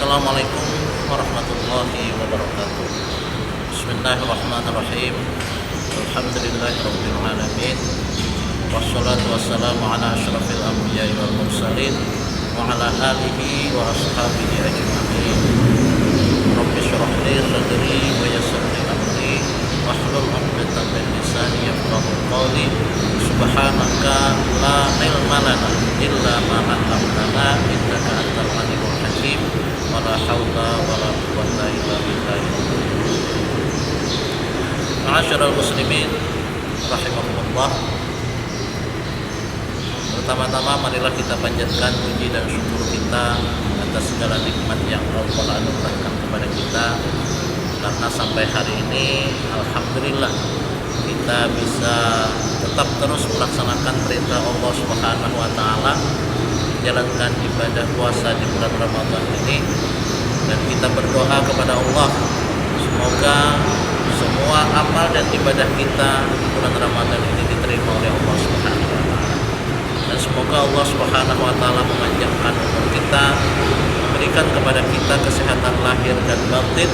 Assalamualaikum warahmatullahi wabarakatuh. Bismillahirrahmanirrahim. Alhamdulillahirabbil alamin. Wassalatu wassalamu ala asyrafil anbiya'i wal mursalin wa ala alihi wa ashabihi ajma'in. Rabbi shrah li sadri wa yassir li amri wahlul 'uqdatam min lisani yafqahu qawli. Subhanaka la ilma lana illa ma 'allamtana innaka antal alimul hakim. Wala haula wala quwwata illa billah. Ma'asyiral muslimin rahimakumullah. Pertama-tama marilah kita panjatkan puji dan syukur kita atas segala nikmat yang Allah anugerahkan kepada kita, karena sampai hari ini alhamdulillah kita bisa tetap terus melaksanakan perintah Allah Subhanahu wa taala, menjalankan ibadah puasa di bulan Ramadan ini, dan kita berdoa kepada Allah semoga semua amal dan ibadah kita di bulan Ramadan ini diterima oleh Allah Subhanahu wa taala. Dan semoga Allah Subhanahu wa taala memanjangkan umur kita, memberikan kepada kita kesehatan lahir dan batin,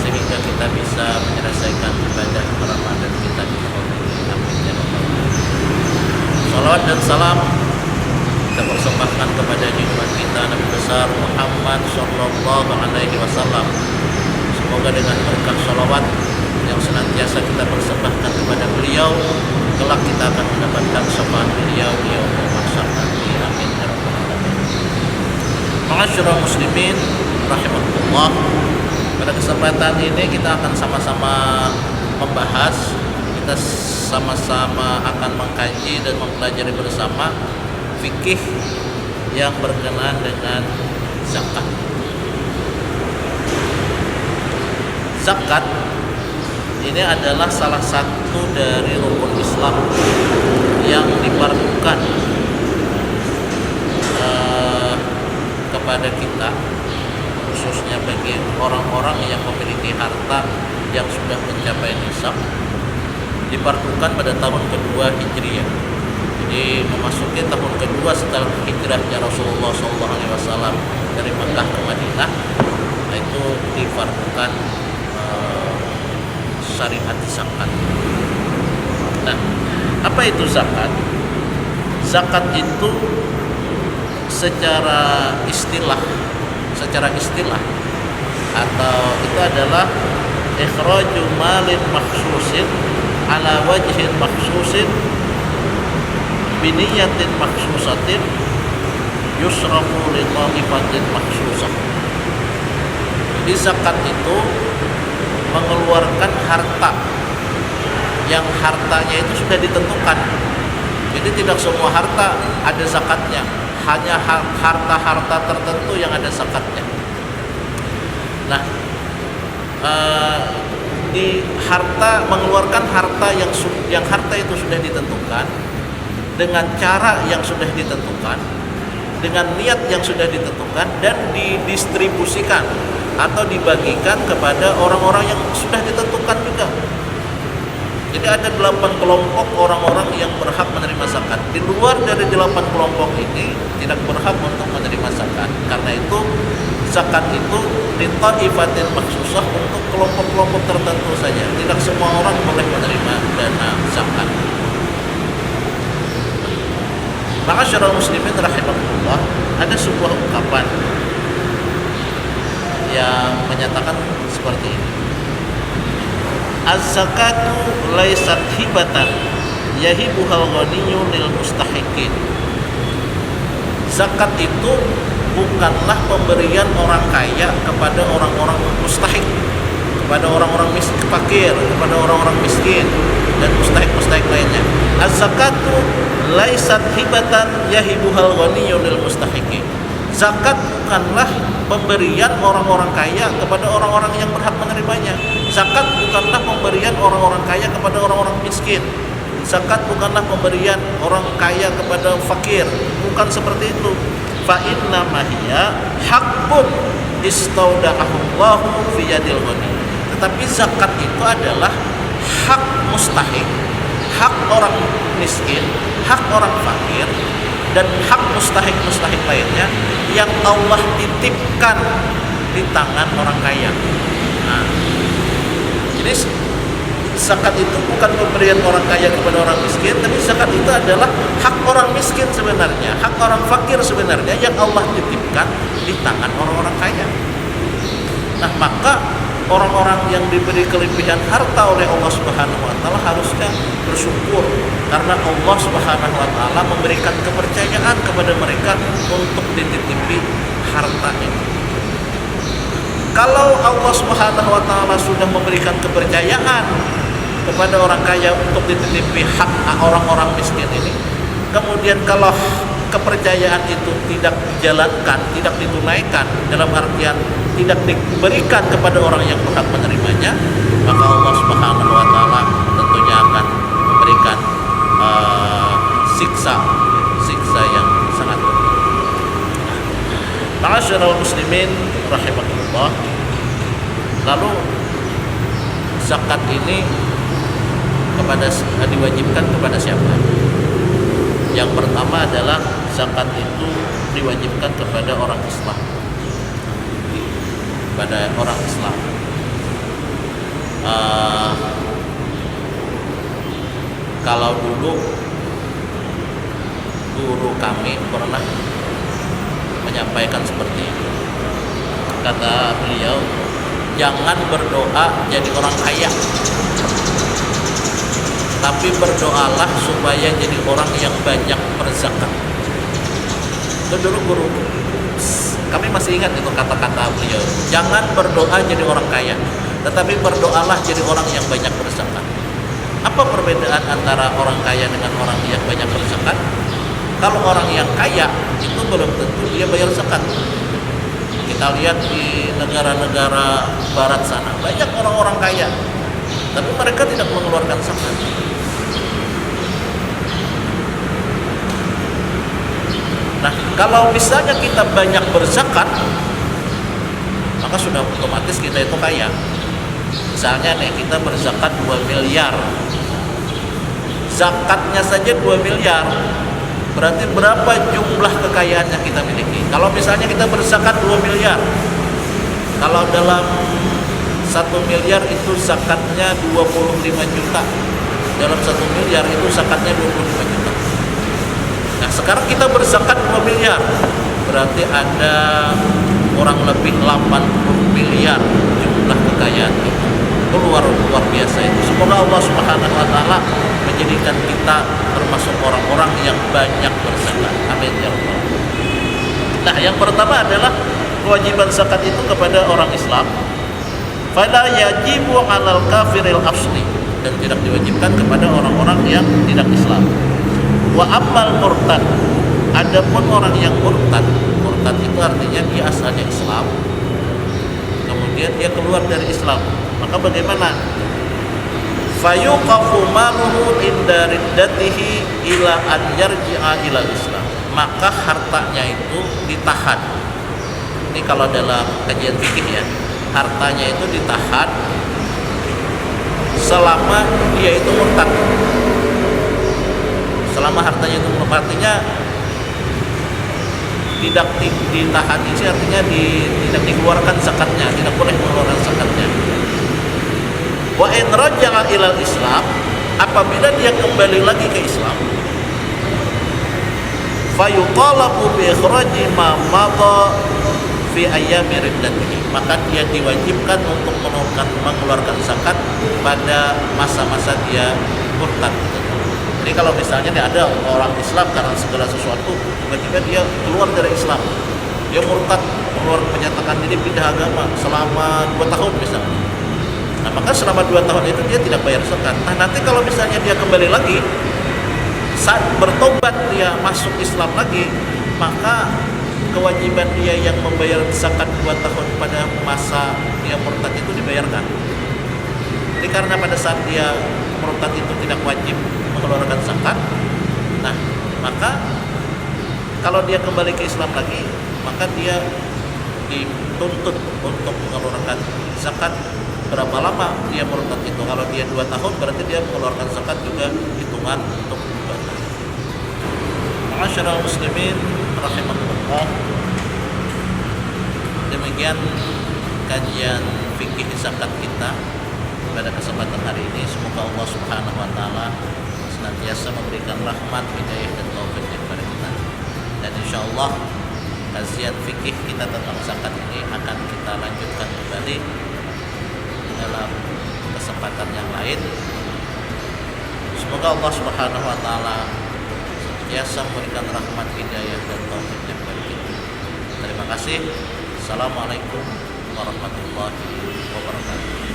sehingga kita bisa menyelesaikan ibadah Ramadan kita di tahun ini. Amin ya rabbal alamin. Salawat dan salam kita persembahkan kepada junjungan kita Nabi besar Muhammad sallallahu alaihi wasallam. Semoga dengan berkah salawat yang senantiasa kita persembahkan kepada beliau, kelak kita akan mendapatkan syafaat beliau di yaumul mahsyar nanti. Amin ya rabbal alamin. Ma'asyiral muslimin rahimakumullah. Pada kesempatan ini kita akan sama-sama membahas, kita sama-sama akan mengkaji dan mempelajari bersama fikih yang berkenaan dengan zakat. Zakat ini adalah salah satu dari rukun Islam yang diperlukan kepada kita, khususnya bagi orang-orang yang memiliki harta yang sudah mencapai nisab, diperlukan pada tahun kedua Hijriah. Jadi memasuki tahun kedua setelah hijrahnya Rasulullah SAW dari Mekah ke Madinah, itu difardukan syariat zakat. Nah, apa itu zakat? Zakat itu secara istilah atau itu adalah ikhraju malin makhsusin ala wajhin makhsusin biniyatin makhsusatin yusrafu li ta'ifatin makhsusah. Jadi zakat itu mengeluarkan harta yang hartanya itu sudah ditentukan. Jadi tidak semua harta ada zakatnya, hanya harta-harta tertentu yang ada zakatnya. Nah, di harta, mengeluarkan harta yang harta itu sudah ditentukan dengan cara yang sudah ditentukan, dengan niat yang sudah ditentukan, dan didistribusikan atau dibagikan kepada orang-orang yang sudah ditentukan juga. Jadi ada 8 kelompok orang-orang yang berhak menerima zakat. Di luar dari 8 kelompok ini tidak berhak untuk menerima zakat. Karena itu zakat itu ditaifatin maksusah untuk kelompok-kelompok tertentu saja. Tidak semua orang boleh menerima dana zakat. Ma'asyiral muslimin rahimakumullah, ada sebuah ungkapan yang menyatakan seperti ini. Az-zakatu laysat hibatan yahibuhal ghaniyyu lil mustahiqin. Zakat itu bukanlah pemberian orang kaya kepada orang-orang mustahik, kepada orang-orang miskin, fakir, kepada orang-orang miskin dan mustahik-mustahik lainnya. Az-zakatu laysat hibatan yahibuhal ghaniyyu lil mustahiqin. Zakat bukanlah pemberian orang-orang kaya kepada orang-orang yang berhak menerimanya. Zakat bukanlah pemberian orang-orang kaya kepada orang-orang miskin. Zakat bukanlah pemberian orang kaya kepada fakir. Bukan seperti itu. Fa inna mahiya haqqun istauda'ahullahu fi yadil ghani. Tetapi zakat itu adalah hak mustahik, hak orang miskin, hak orang fakir, dan hak mustahik-mustahik lainnya yang Allah titipkan di tangan orang kaya. Nah, jadi zakat itu bukan pemberian orang kaya kepada orang miskin, tapi zakat itu adalah hak orang miskin sebenarnya, hak orang fakir sebenarnya yang Allah titipkan di tangan orang-orang kaya. Nah, maka orang-orang yang diberi kelebihan harta oleh Allah Subhanahu wa taala harusnya bersyukur karena Allah Subhanahu wa taala memberikan kepercayaan kepada mereka untuk dititipi harta ini. Kalau Allah Subhanahu wa taala sudah memberikan kepercayaan kepada orang kaya untuk dititipi hak orang-orang miskin ini, kemudian kalau kepercayaan itu tidak dijalankan, tidak ditunaikan, dalam artian tidak diberikan kepada orang yang berhak menerimanya, maka Allah Subhanahu wa taala tentunya akan memberikan siksa yang sangat berat. Ma'asyiral muslimin rahimakumullah. Lalu zakat ini diwajibkan kepada siapa? Yang pertama adalah zakat itu diwajibkan kepada orang Islam. Kepada orang Islam. Kalau dulu guru kami pernah menyampaikan seperti itu. Kata beliau, jangan berdoa jadi orang kaya, tapi berdoalah supaya jadi orang yang banyak berzakat. Itu dulu guru kami masih ingat itu kata-kata beliau. Jangan berdoa jadi orang kaya, tetapi berdoalah jadi orang yang banyak berzakat. Apa perbedaan antara orang kaya dengan orang yang banyak berzakat? Kalau orang yang kaya itu belum tentu dia bayar zakat. Kita lihat di negara-negara barat sana, banyak orang-orang kaya, tapi mereka tidak mengeluarkan zakat. Nah, kalau misalnya kita banyak berzakat, maka sudah otomatis kita itu kaya. Misalnya nih, kita berzakat 2 miliar. Zakatnya saja 2 miliar. Berarti berapa jumlah kekayaan yang kita miliki? Kalau misalnya kita berzakat 2 miliar, kalau dalam 1 miliar itu zakatnya 25 juta. Dalam 1 miliar itu zakatnya 25 juta. Nah, sekarang kita berzakat 2 miliar, berarti ada kurang lebih 80 miliar jumlah kekayaan kita. Itu luar biasa itu. Semoga Allah Subhanahu wa taala menjadikan kita termasuk orang-orang yang banyak berzakat. Amin ya rabbal alamin. Nah, yang pertama adalah kewajiban zakat itu kepada orang Islam. Fala yajibu 'alal kafiril asli, dan tidak diwajibkan kepada orang-orang yang tidak Islam. Wa ammal murtad, adapun orang yang murtad itu artinya dia asalnya Islam, kemudian dia keluar dari Islam, maka bagaimana? Fayuqafu maluhu inda riddatihi ila an yarji'a ila Islam, maka hartanya itu ditahan. Ini kalau dalam kajian fikih ya, hartanya itu ditahan selama dia itu murtad. Selama hartanya itu artinya tidak ditahan, ini artinya tidak dikeluarkan zakatnya, tidak boleh mengeluarkan zakatnya. Wa in raja'a ilal Islam, apabila dia kembali lagi ke Islam, fayutalabu bi ikhraji ma madha fi ayyami riddatihi, maka dia diwajibkan untuk mengeluarkan zakat pada masa-masa dia murtad. Jadi kalau misalnya ada orang Islam karena segala sesuatu, tiba-tiba dia keluar dari Islam, dia murtad, menyatakan diri pindah agama selama 2 tahun misalnya. Nah, maka selama 2 tahun itu dia tidak bayar zakat. Nah, nanti kalau misalnya dia kembali lagi, saat bertobat dia masuk Islam lagi, maka kewajiban dia yang membayar zakat 2 tahun pada masa dia murtad itu dibayarkan. Jadi karena pada saat dia murtad itu tidak wajib mengeluarkan zakat, nah maka kalau dia kembali ke Islam lagi, maka dia dituntut untuk mengeluarkan zakat. Berapa lama dia murtad itu? Kalau dia 2 tahun, berarti dia mengeluarkan zakat juga hitungan untuk 2 tahun. Ma'asyiral muslimin rahimakumullah. Demikian kajian fikih zakat kita pada kesempatan hari ini. Semoga Allah Subhanahu wa taala senantiasa memberikan rahmat, hidayah dan taufik kepada kita. Dan insyaallah kajian fikih kita tentang zakat ini akan kita lanjutkan kembali dalam kesempatan yang lain. Semoga Allah Subhanahu wa taala senantiasa memberikan rahmat, hidayah dan taufik kepada kita. Terima kasih. Assalamualaikum warahmatullahi wabarakatuh.